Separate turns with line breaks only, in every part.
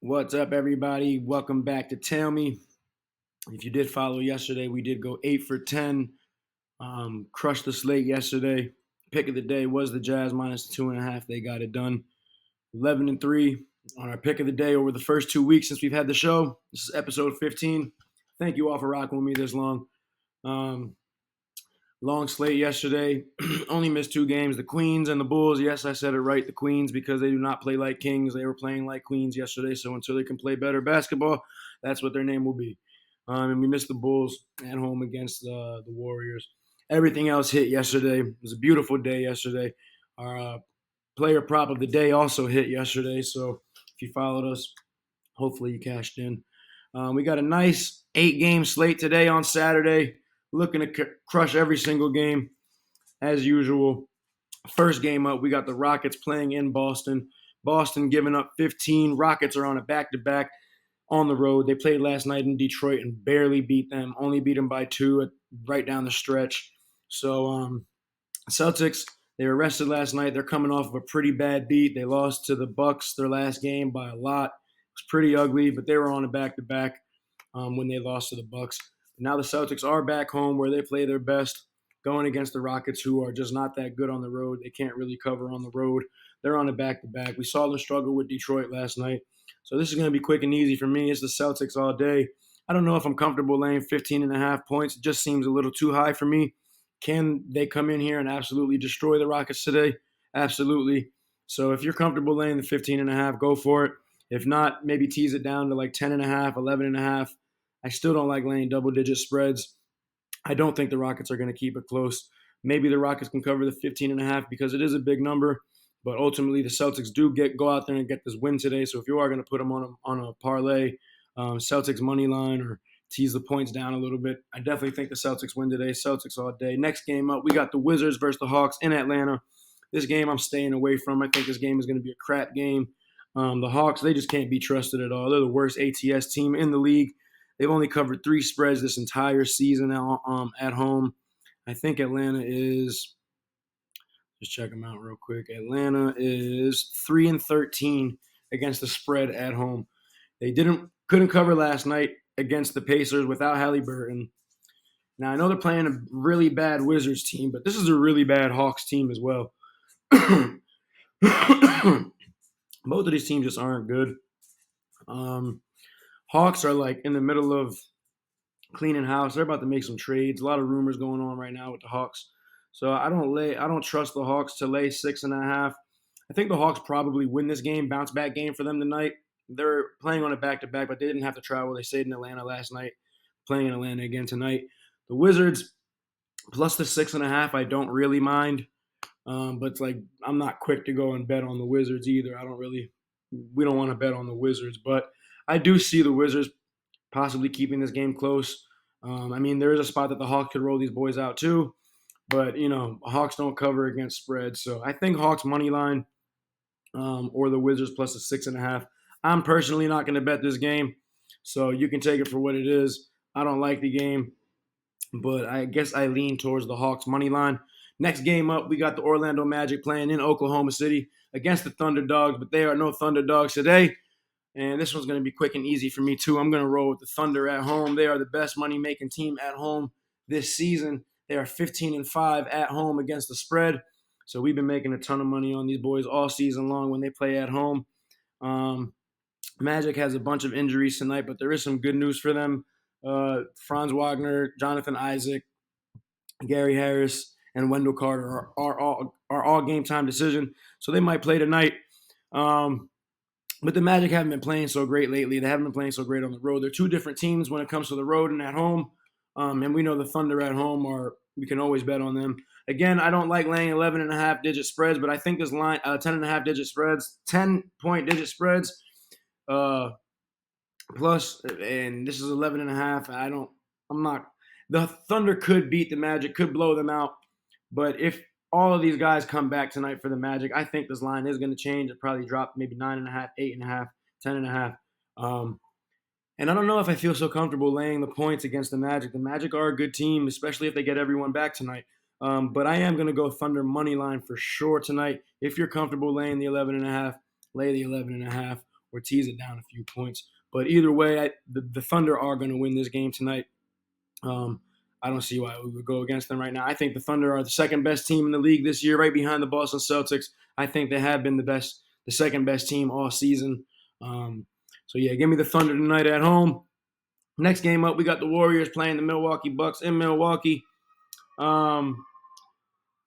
What's up, everybody? Welcome back to Tell Me. If you did follow yesterday, we did go 8 for 10. Crushed the slate yesterday. Pick of the day was the Jazz minus 2.5. They got it done. 11 and 3 on our pick of the day over the first 2 weeks since we've had the show. This is episode 15. Thank you all for rocking with me this long. Um, Long slate yesterday. Only missed 2 games. The Queens and the Bulls. Yes, I said it right. The Queens, because they do not play like Kings. They were playing like Queens yesterday. So until they can play better basketball, that's what their name will be. And we missed the Bulls at home against the Warriors. Everything else hit yesterday. It was a beautiful day yesterday. Our player prop of the day also hit yesterday. So if you followed us, hopefully you cashed in. We got a nice 8-game slate today on Saturday. Looking to crush every single game as usual. First game up, we got the Rockets playing in Boston. Boston giving up 15. Rockets are on a back-to-back on the road. They played last night in Detroit and barely beat them. Only beat them by 2 right down the stretch. So Celtics, they were rested last night. They're coming off of a pretty bad beat. They lost to the Bucks their last game by a lot. It was pretty ugly, but they were on a back-to-back when they lost to the Bucks. Now the Celtics are back home where they play their best, going against the Rockets, who are just not that good on the road. They can't really cover on the road. They're on a back-to-back. We saw them struggle with Detroit last night. So this is going to be quick and easy for me. It's the Celtics all day. I don't know if I'm comfortable laying 15.5 points. It just seems a little too high for me. Can they come in here and absolutely destroy the Rockets today? Absolutely. So if you're comfortable laying the 15.5, go for it. If not, maybe tease it down to like 10.5, 11.5. I still don't like laying double-digit spreads. I don't think the Rockets are going to keep it close. Maybe the Rockets can cover the 15.5 because it is a big number. But ultimately, the Celtics do go out there and get this win today. So if you are going to put them on a parlay, Celtics money line or tease the points down a little bit, I definitely think the Celtics win today. Celtics all day. Next game up, we got the Wizards versus the Hawks in Atlanta. This game I'm staying away from. I think this game is going to be a crap game. The Hawks, they just can't be trusted at all. They're the worst ATS team in the league. They've only covered 3 spreads this entire season at home. I think Atlanta is, just check them out real quick. Atlanta is 3-13 against the spread at home. They couldn't cover last night against the Pacers without Halliburton. Now I know they're playing a really bad Wizards team, but this is a really bad Hawks team as well. Both of these teams just aren't good. Hawks are like in the middle of cleaning house. They're about to make some trades. A lot of rumors going on right now with the Hawks. So I don't trust the Hawks to lay 6.5. I think the Hawks probably win this game, bounce back game for them tonight. They're playing on a back-to-back, but they didn't have to travel. They stayed in Atlanta last night, playing in Atlanta again tonight. The Wizards, plus the 6.5, I don't really mind. But it's like I'm not quick to go and bet on the Wizards either. We don't want to bet on the Wizards, but I do see the Wizards possibly keeping this game close. There is a spot that the Hawks could roll these boys out too, but Hawks don't cover against spreads. So I think Hawks money line or the Wizards plus a 6.5. I'm personally not going to bet this game, so you can take it for what it is. I don't like the game, but I guess I lean towards the Hawks money line. Next game up, we got the Orlando Magic playing in Oklahoma City against the Thunder Dogs, but they are no Thunder Dogs today. And this one's going to be quick and easy for me, too. I'm going to roll with the Thunder at home. They are the best money-making team at home this season. They are 15-5 at home against the spread. So we've been making a ton of money on these boys all season long when they play at home. Magic has a bunch of injuries tonight, but there is some good news for them. Franz Wagner, Jonathan Isaac, Gary Harris, and Wendell Carter are all game time decision. So they might play tonight. But the Magic haven't been playing so great lately. They haven't been playing so great on the road. They're two different teams when it comes to the road and at home. And we know the Thunder at home we can always bet on them. Again, I don't like laying 11.5 digit spreads, but I think this line, 10.5 digit spreads, 10-point digit spreads, plus, and this is 11.5. The Thunder could beat the Magic, could blow them out. But if all of these guys come back tonight for the Magic, I think this line is going to change. It probably drop maybe 9.5, 8.5, 10.5. And I don't know if I feel so comfortable laying the points against the Magic. The Magic are a good team, especially if they get everyone back tonight. But I am going to go Thunder money line for sure tonight. If you're comfortable laying the 11.5, lay the 11.5. or tease it down a few points. But either way, the Thunder are going to win this game tonight. I don't see why we would go against them right now. I think the Thunder are the second best team in the league this year, right behind the Boston Celtics. I think they have been the second best team all season. So yeah, give me the Thunder tonight at home. Next game up, we got the Warriors playing the Milwaukee Bucks in Milwaukee.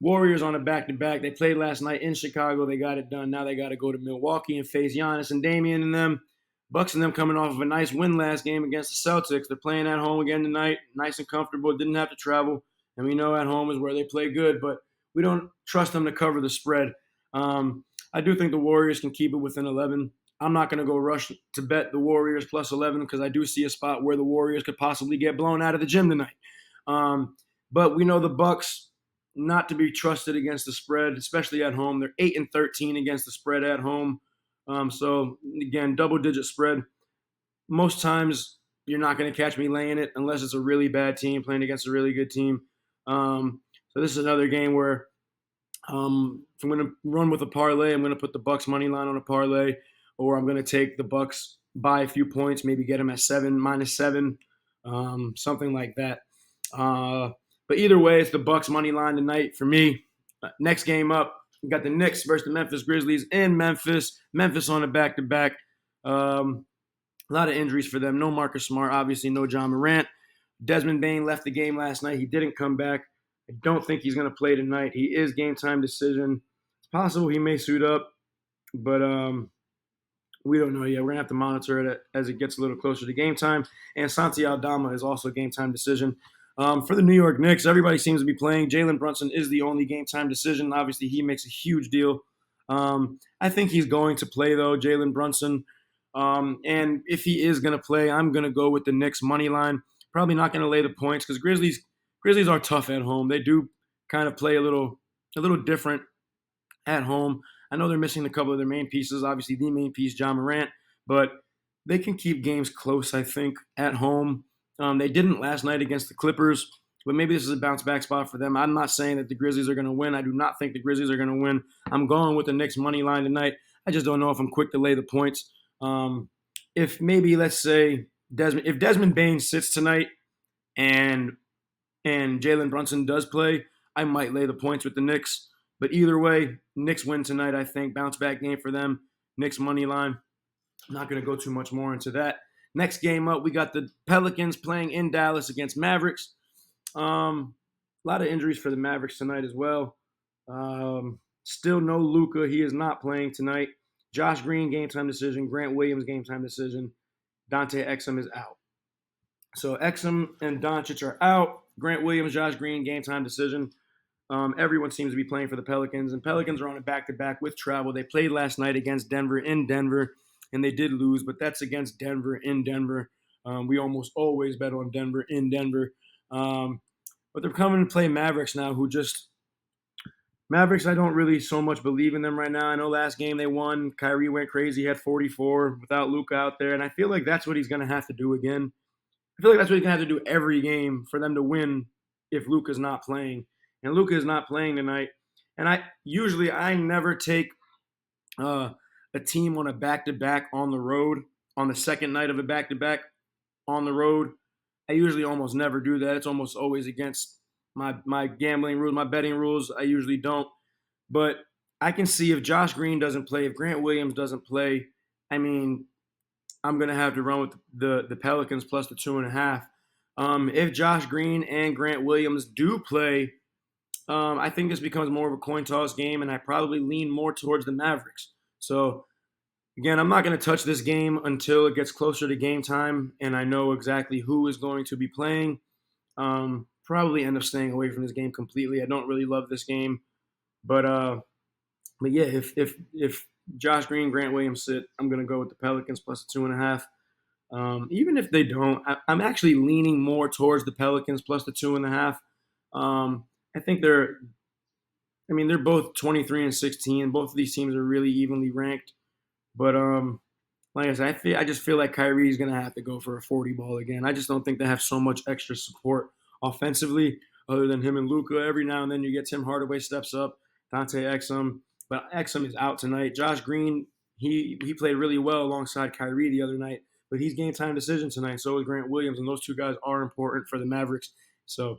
Warriors on a back-to-back. They played last night in Chicago. They got it done. Now they got to go to Milwaukee and face Giannis and Damian and them. Bucks and them coming off of a nice win last game against the Celtics. They're playing at home again tonight. Nice and comfortable. Didn't have to travel. And we know at home is where they play good, but we don't trust them to cover the spread. I do think the Warriors can keep it within 11. I'm not going to go rush to bet the Warriors plus 11 because I do see a spot where the Warriors could possibly get blown out of the gym tonight. But we know the Bucks not to be trusted against the spread, especially at home. They're 8-13 against the spread at home. So again, double-digit spread. Most times you're not going to catch me laying it unless it's a really bad team playing against a really good team. So this is another game where if I'm going to run with a parlay, I'm going to put the Bucks money line on a parlay, or I'm going to take the Bucks by a few points, maybe get them at -7, something like that. But either way, it's the Bucks money line tonight for me. Next game up, we got the Knicks versus the Memphis Grizzlies in Memphis. Memphis on a back-to-back. A lot of injuries for them. No Marcus Smart, obviously no John Morant. Desmond Bane left the game last night. He didn't come back. I don't think he's going to play tonight. He is game-time decision. It's possible he may suit up, but we don't know yet. We're going to have to monitor it as it gets a little closer to game time. And Santi Aldama is also game-time decision. For the New York Knicks, everybody seems to be playing. Jalen Brunson is the only game-time decision. Obviously, he makes a huge deal. I think he's going to play, though, Jalen Brunson. And if he is going to play, I'm going to go with the Knicks money line. Probably not going to lay the points because Grizzlies are tough at home. They do kind of play a little different at home. I know they're missing a couple of their main pieces. Obviously, the main piece, John Morant. But they can keep games close, I think, at home. They didn't last night against the Clippers, but maybe this is a bounce-back spot for them. I'm not saying that the Grizzlies are going to win. I do not think the Grizzlies are going to win. I'm going with the Knicks money line tonight. I just don't know if I'm quick to lay the points. If maybe, let's say, if Desmond Bane sits tonight and Jalen Brunson does play, I might lay the points with the Knicks. But either way, Knicks win tonight, I think. Bounce-back game for them. Knicks money line. I'm not going to go too much more into that. Next game up, we got the Pelicans playing in Dallas against Mavericks. A lot of injuries for the Mavericks tonight as well. Still no Luka. He is not playing tonight. Josh Green, game-time decision. Grant Williams, game-time decision. Dante Exum is out. So Exum and Doncic are out. Grant Williams, Josh Green, game-time decision. Everyone seems to be playing for the Pelicans, and Pelicans are on a back-to-back with travel. They played last night against Denver in Denver, and they did lose, but that's against Denver in Denver. We almost always bet on Denver in Denver. But they're coming to play Mavericks now, Mavericks, I don't really so much believe in them right now. I know last game they won. Kyrie went crazy, had 44 without Luka out there, and I feel like that's what he's going to have to do again. I feel like that's what he's going to have to do every game for them to win if Luka's not playing. And Luka is not playing tonight. And I never take a team on a back-to-back on the road, on the second night of a back-to-back on the road. I usually almost never do that. It's almost always against my gambling rules, my betting rules. I usually don't. But I can see if Josh Green doesn't play, if Grant Williams doesn't play, I mean, I'm going to have to run with the Pelicans plus the 2.5. If Josh Green and Grant Williams do play, I think this becomes more of a coin toss game, and I probably lean more towards the Mavericks. So, again, I'm not going to touch this game until it gets closer to game time, and I know exactly who is going to be playing. Probably end up staying away from this game completely. I don't really love this game, but yeah, if Josh Green, Grant Williams sit, I'm going to go with the Pelicans plus the 2.5. Even if they don't, I'm actually leaning more towards the Pelicans plus the 2.5. I think they're both 23-16. Both of these teams are really evenly ranked. But like I said, I just feel like Kyrie is going to have to go for a 40 ball again. I just don't think they have so much extra support offensively other than him and Luka. Every now and then you get Tim Hardaway steps up, Dante Exum. But Exum is out tonight. Josh Green, he played really well alongside Kyrie the other night. But he's game time decision tonight. So is Grant Williams, and those two guys are important for the Mavericks. So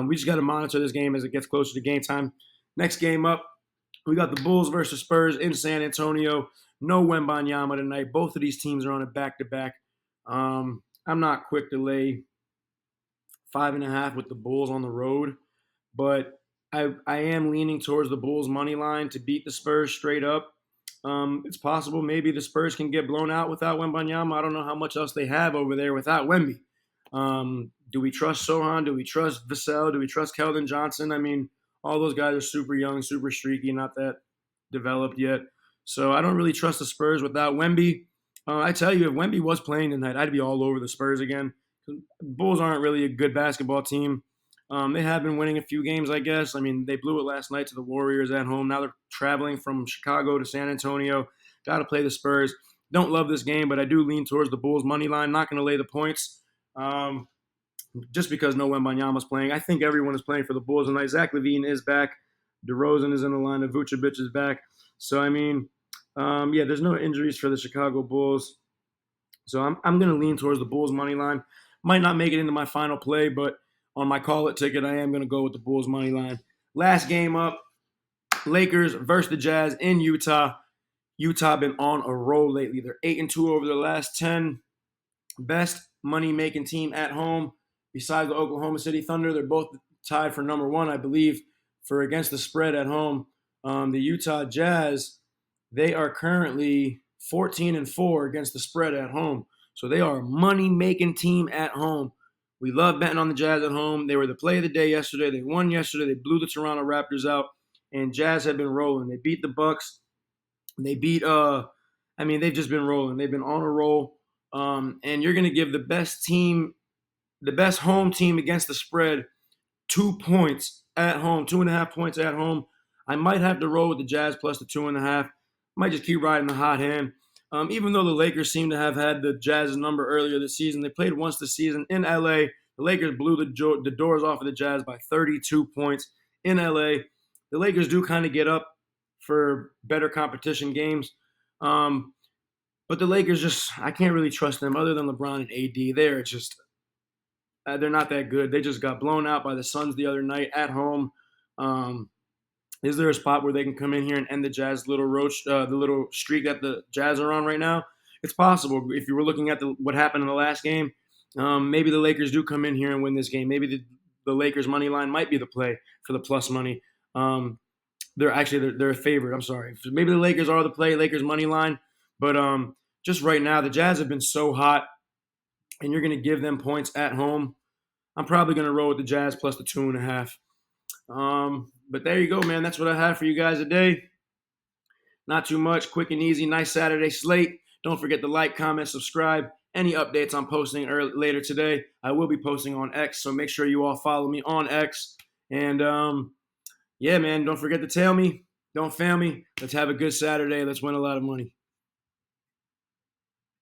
we just got to monitor this game as it gets closer to game time. Next game up, we got the Bulls versus Spurs in San Antonio. No Wembanyama tonight. Both of these teams are on a back-to-back. I'm not quick to lay 5.5 with the Bulls on the road, but I am leaning towards the Bulls money line to beat the Spurs straight up. It's possible maybe the Spurs can get blown out without Wembanyama. I don't know how much else they have over there without Wemby. Do we trust Sohan? Do we trust Vassell? Do we trust Keldon Johnson? I mean, all those guys are super young, super streaky, not that developed yet. So I don't really trust the Spurs without Wemby. I tell you, if Wemby was playing tonight, I'd be all over the Spurs again. Bulls aren't really a good basketball team. They have been winning a few games, I guess. I mean, they blew it last night to the Warriors at home. Now they're traveling from Chicago to San Antonio. Got to play the Spurs. Don't love this game, but I do lean towards the Bulls money line. Not going to lay the points just because no Wembanyama's playing. I think everyone is playing for the Bulls tonight. Zach LaVine is back. DeRozan is in the lineup. Vucevic is back. So, I mean, there's no injuries for the Chicago Bulls. So I'm going to lean towards the Bulls money line. Might not make it into my final play, but on my call it ticket, I am going to go with the Bulls money line. Last game up, Lakers versus the Jazz in Utah. Utah been on a roll lately. They're 8-2 over their last 10. Best money-making team at home besides the Oklahoma City Thunder. They're both tied for number one, I believe, for against the spread at home. The Utah Jazz, they are currently 14-4 against the spread at home. So they are a money-making team at home. We love betting on the Jazz at home. They were the play of the day yesterday. They won yesterday. They blew the Toronto Raptors out, and Jazz have been rolling. They beat the Bucks. They beat they've just been rolling. They've been on a roll. And you're going to give the best home team against the spread 2 points at home, 2.5 points at home. I might have to roll with the Jazz plus the 2.5. Might just keep riding the hot hand. Even though the Lakers seem to have had the Jazz's number earlier this season, they played once this season in LA. The Lakers blew the doors off of the Jazz by 32 points in LA. The Lakers do kind of get up for better competition games. But the Lakers I can't really trust them other than LeBron and AD. They're not that good. They just got blown out by the Suns the other night at home. Is there a spot where they can come in here and end the Jazz the little streak that the Jazz are on right now? It's possible. If you were looking at what happened in the last game, maybe the Lakers do come in here and win this game. Maybe the Lakers money line might be the play for the plus money. They're a favorite. I'm sorry. Maybe the Lakers are the play, Lakers money line. But just right now, the Jazz have been so hot, and you're going to give them points at home. I'm probably going to roll with the Jazz plus the 2.5. But there you go, man. That's what I have for you guys today. Not too much. Quick and easy. Nice Saturday slate. Don't forget to like, comment, subscribe. Any updates I'm posting later today, I will be posting on X. So make sure you all follow me on X. And, man, don't forget to tell me. Don't fail me. Let's have a good Saturday. Let's win a lot of money.